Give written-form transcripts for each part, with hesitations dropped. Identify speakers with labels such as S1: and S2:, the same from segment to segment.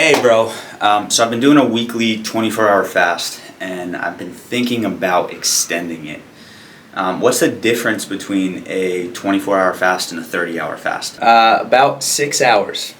S1: Hey bro, so I've been doing a weekly 24-hour fast and I've been thinking about extending it. What's the difference between a 24-hour fast and a 30-hour fast?
S2: About 6 hours.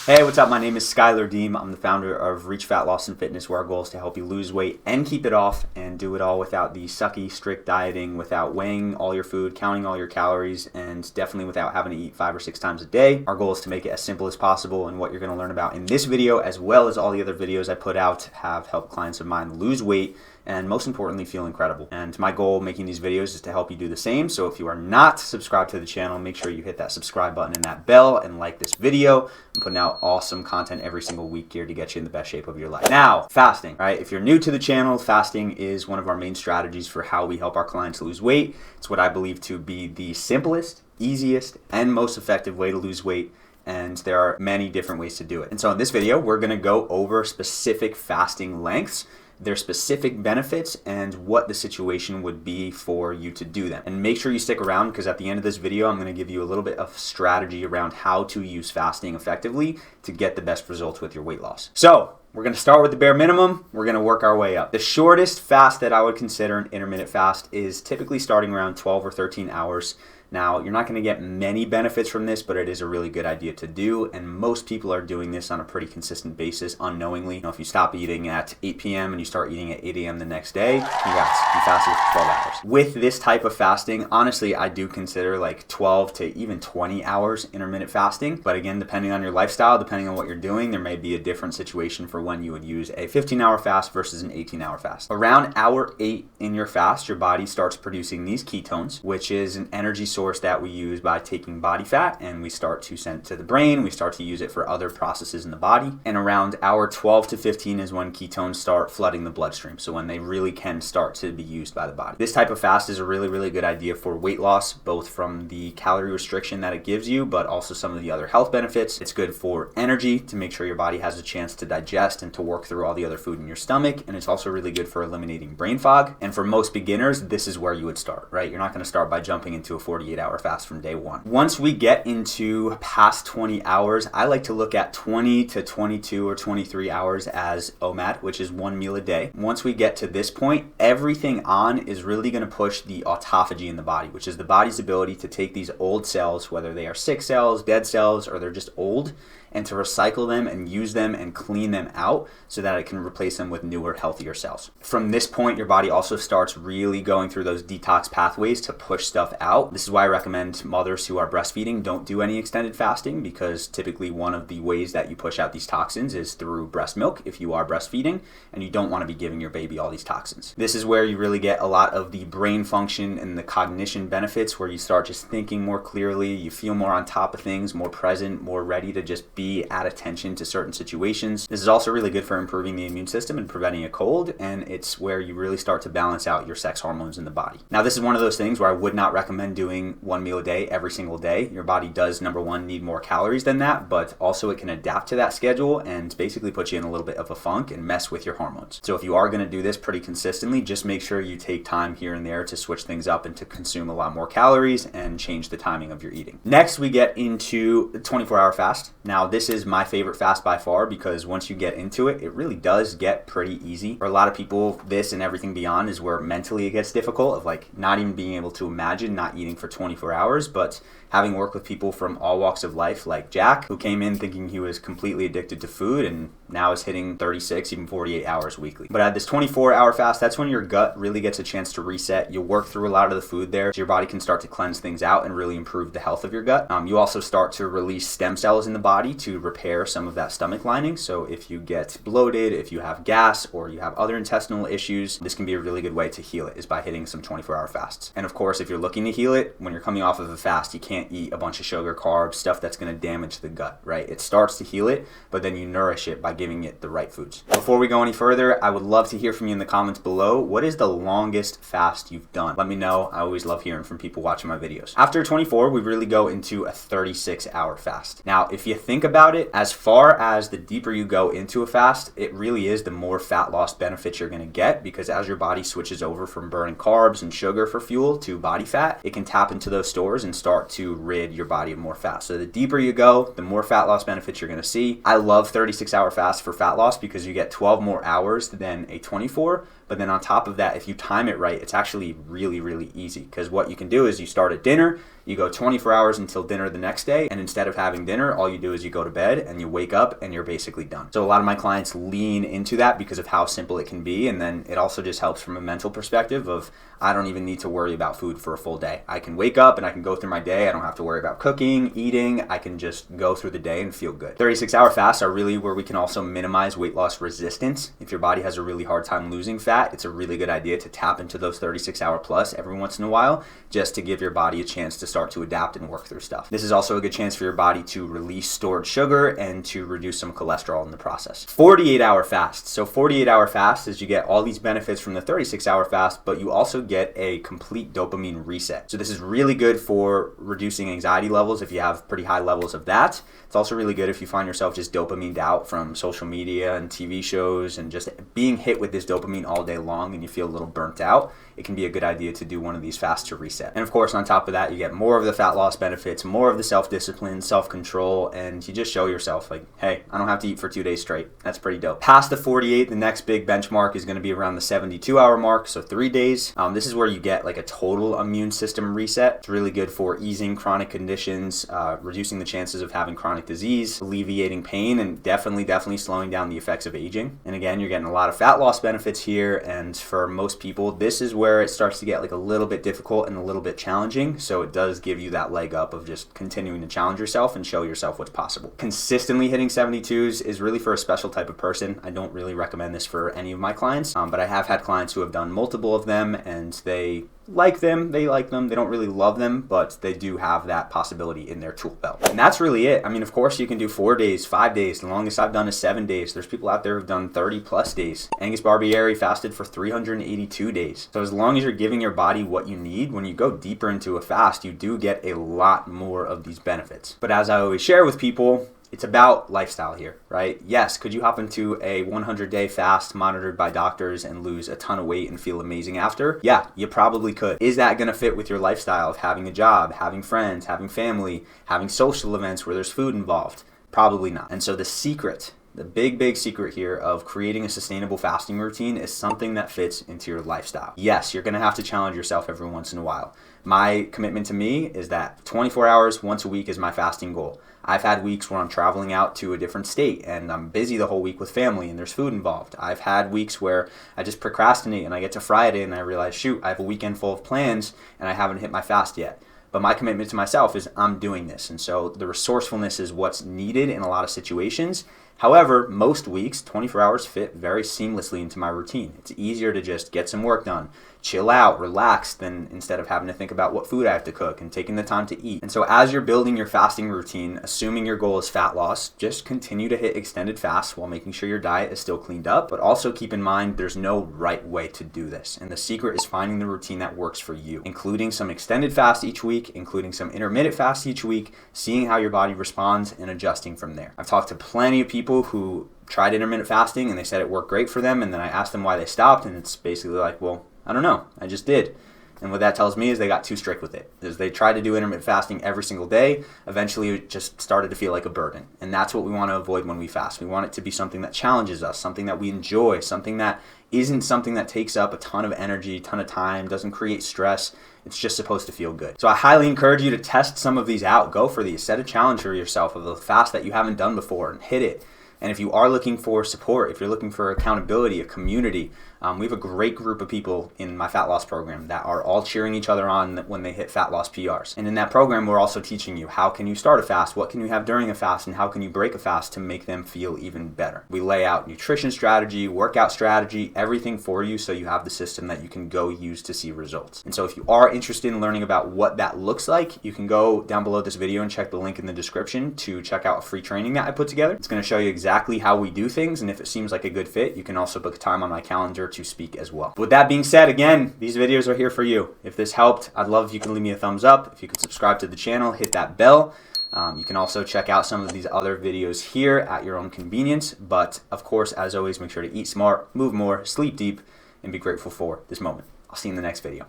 S1: Hey, what's up? My name is Schuyler Diehm. I'm the founder of Reach Fat Loss and Fitness, where our goal is to help you lose weight and keep it off and do it all without the sucky, strict dieting, without weighing all your food, counting all your calories, and definitely without having to eat 5 or 6 times a day. Our goal is to make it as simple as possible, and what you're going to learn about in this video, as well as all the other videos I put out, have helped clients of mine lose weight and most importantly feel incredible. And my goal making these videos is to help you do the same. So if you are not subscribed to the channel, make sure you hit that subscribe button and that bell and like this video. I'm putting out awesome content every single week here to get you in the best shape of your life. Now, fasting, right? If you're new to the channel, fasting is one of our main strategies for how we help our clients lose weight. It's what I believe to be the simplest, easiest, and most effective way to lose weight. And there are many different ways to do it. And so in this video, we're gonna go over specific fasting lengths, their specific benefits, and what the situation would be for you to do them. And make sure you stick around, because at the end of this video, I'm going to give you a little bit of strategy around how to use fasting effectively to get the best results with your weight loss. So we're going to start with the bare minimum. We're going to work our way up. The shortest fast that I would consider an intermittent fast is typically starting around 12 or 13 hours. Now, you're not going to get many benefits from this, but it is a really good idea to do, and most people are doing this on a pretty consistent basis unknowingly. You know, if you stop eating at 8 p.m. and you start eating at 8 a.m. the next day, congrats, you fasted for 12 hours. With this type of fasting, honestly, I do consider like 12 to even 20 hours intermittent fasting, but again, depending on your lifestyle, depending on what you're doing, there may be a different situation for when you would use a 15-hour fast versus an 18-hour fast. Around hour 8 in your fast, your body starts producing these ketones, which is an energy source that we use by taking body fat, and we start to send it to the brain. We start to use it for other processes in the body. And around hour 12 to 15 is when ketones start flooding the bloodstream, so when they really can start to be used by the body. This type of fast is a really good idea for weight loss, both from the calorie restriction that it gives you, but also some of the other health benefits. It's good for energy, to make sure your body has a chance to digest and to work through all the other food in your stomach, and it's also really good for eliminating brain fog. And for most beginners, this is where you would start, right? You're not going to start by jumping into a 48-hour fast from day one. Once we get into past 20 hours, I like to look at 20 to 22 or 23 hours as OMAD, which is 1 meal a day. Once we get to this point, everything on is really going to push the autophagy in the body, which is the body's ability to take these old cells, whether they are sick cells, dead cells, or they're just old, and to recycle them and use them and clean them out so that it can replace them with newer, healthier cells. From this point, your body also starts really going through those detox pathways to push stuff out. This is why I recommend mothers who are breastfeeding don't do any extended fasting, because typically one of the ways that you push out these toxins is through breast milk if you are breastfeeding, and you don't want to be giving your baby all these toxins. This is where you really get a lot of the brain function and the cognition benefits, where you start just thinking more clearly, you feel more on top of things, more present, more ready to just be at attention to certain situations. This is also really good for improving the immune system and preventing a cold, and it's where you really start to balance out your sex hormones in the body. Now, this is one of those things where I would not recommend doing 1 meal a day every single day. Your body does, number one, need more calories than that, but also it can adapt to that schedule and basically put you in a little bit of a funk and mess with your hormones. So if you are going to do this pretty consistently, just make sure you take time here and there to switch things up and to consume a lot more calories and change the timing of your eating. Next, we get into the 24-hour fast. Now, this is my favorite fast by far, because once you get into it, it really does get pretty easy. For a lot of people, this and everything beyond is where mentally it gets difficult, of like not even being able to imagine not eating for 24 hours. But having worked with people from all walks of life, like Jack, who came in thinking he was completely addicted to food and now is hitting 36, even 48 hours weekly. But at this 24-hour fast, that's when your gut really gets a chance to reset. You work through a lot of the food there, so your body can start to cleanse things out and really improve the health of your gut. You also start to release stem cells in the body to repair some of that stomach lining. So if you get bloated, if you have gas, or you have other intestinal issues, this can be a really good way to heal it, is by hitting some 24-hour fasts. And of course, if you're looking to heal it, when you're coming off of a fast, you can't eat a bunch of sugar, carbs, stuff that's going to damage the gut, right? It starts to heal it, but then you nourish it by giving it the right foods. Before we go any further, I would love to hear from you in the comments below. What is the longest fast you've done? Let me know. I always love hearing from people watching my videos. After 24, we really go into a 36-hour fast. Now, if you think about it, as far as the deeper you go into a fast, it really is the more fat loss benefits you're going to get, because as your body switches over from burning carbs and sugar for fuel to body fat, it can tap into those stores and start to rid your body of more fat. So the deeper you go, the more fat loss benefits you're going to see. I love 36-hour fasts for fat loss because you get 12 more hours than a 24. But then on top of that, if you time it right, it's actually really, really easy, because what you can do is you start at dinner, you go 24 hours until dinner the next day, and instead of having dinner, all you do is you go to bed and you wake up and you're basically done. So a lot of my clients lean into that because of how simple it can be, and then it also just helps from a mental perspective of, I don't even need to worry about food for a full day. I can wake up and I can go through my day. I don't have to worry about cooking, eating. I can just go through the day and feel good. 36-hour fasts are really where we can also minimize weight loss resistance. If your body has a really hard time losing fat, it's a really good idea to tap into those 36-hour plus every once in a while, just to give your body a chance to start to adapt and work through stuff. This is also a good chance for your body to release stored sugar and to reduce some cholesterol in the process. 48-hour fast. So 48-hour fast is you get all these benefits from the 36-hour fast, but you also get a complete dopamine reset. So this is really good for reducing anxiety levels if you have pretty high levels of that. It's also really good if you find yourself just dopamined out from social media and TV shows and just being hit with this dopamine all day long and you feel a little burnt out. It can be a good idea to do one of these fasts to reset. And of course, on top of that, you get more of the fat loss benefits, more of the self-discipline, self-control, and you just show yourself like, hey, I don't have to eat for 2 days straight. That's pretty dope. Past the 48, the next big benchmark is going to be around the 72-hour mark, so 3 days. This is where you get like a total immune system reset. It's really good for easing chronic conditions, reducing the chances of having chronic disease, alleviating pain, and definitely slowing down the effects of aging. And again, you're getting a lot of fat loss benefits here, and for most people, this is where it starts to get like a little bit difficult and a little bit challenging. So it does give you that leg up of just continuing to challenge yourself and show yourself what's possible. Consistently hitting 72s is really for a special type of person. I don't really recommend this for any of my clients, but I have had clients who have done multiple of them and they like them, they don't really love them, but they do have that possibility in their tool belt. And that's really it. I mean, of course you can do 4 days, 5 days. The longest I've done is 7 days. There's people out there who've done 30 plus days. Angus Barbieri fasted for 382 days. So as long as you're giving your body what you need, when you go deeper into a fast, you do get a lot more of these benefits. But as I always share with people, it's about lifestyle here, right? Yes, could you hop into a 100-day fast monitored by doctors and lose a ton of weight and feel amazing after? Yeah, you probably could. Is that going to fit with your lifestyle of having a job, having friends, having family, having social events where there's food involved? Probably not. And so the secret, the big secret here of creating a sustainable fasting routine is something that fits into your lifestyle. Yes, you're going to have to challenge yourself every once in a while. My commitment to me is that 24 hours once a week is my fasting goal. I've had weeks where I'm traveling out to a different state and I'm busy the whole week with family and there's food involved. I've had weeks where I just procrastinate and I get to Friday and I realize, shoot, I have a weekend full of plans and I haven't hit my fast yet. But my commitment to myself is I'm doing this. And so the resourcefulness is what's needed in a lot of situations. However, most weeks, 24 hours fit very seamlessly into my routine. It's easier to just get some work done, chill out, relax, than instead of having to think about what food I have to cook and taking the time to eat. And so as you're building your fasting routine, assuming your goal is fat loss, just continue to hit extended fasts while making sure your diet is still cleaned up. But also keep in mind there's no right way to do this. And the secret is finding the routine that works for you, including some extended fasts each week, including some intermittent fasts each week, seeing how your body responds and adjusting from there. I've talked to plenty of people who tried intermittent fasting and they said it worked great for them, and then I asked them why they stopped, and it's basically like, well, I don't know, I just did. And what that tells me is they got too strict with it. Is they tried to do intermittent fasting every single day, eventually it just started to feel like a burden. And that's what we want to avoid when we fast. We want it to be something that challenges us, something that we enjoy, something that isn't something that takes up a ton of energy, a ton of time, doesn't create stress. It's just supposed to feel good. So I highly encourage you to test some of these out. Go for these. Set a challenge for yourself of a fast that you haven't done before and hit it. And if you are looking for support, if you're looking for accountability, a community, we have a great group of people in my fat loss program that are all cheering each other on when they hit fat loss PRs. And in that program, we're also teaching you how can you start a fast, what can you have during a fast, and how can you break a fast to make them feel even better. We lay out nutrition strategy, workout strategy, everything for you so you have the system that you can go use to see results. And so if you are interested in learning about what that looks like, you can go down below this video and check the link in the description to check out a free training that I put together. It's going to show you exactly how we do things, and if it seems like a good fit, you can also book a time on my calendar to speak as well. But with that being said, again, these videos are here for you. If this helped, I'd love if you can leave me a thumbs up. If you could subscribe to the channel, hit that bell. You can also check out some of these other videos here at your own convenience. But of course, as always, make sure to eat smart, move more, sleep deep, and be grateful for this moment. I'll see you in the next video.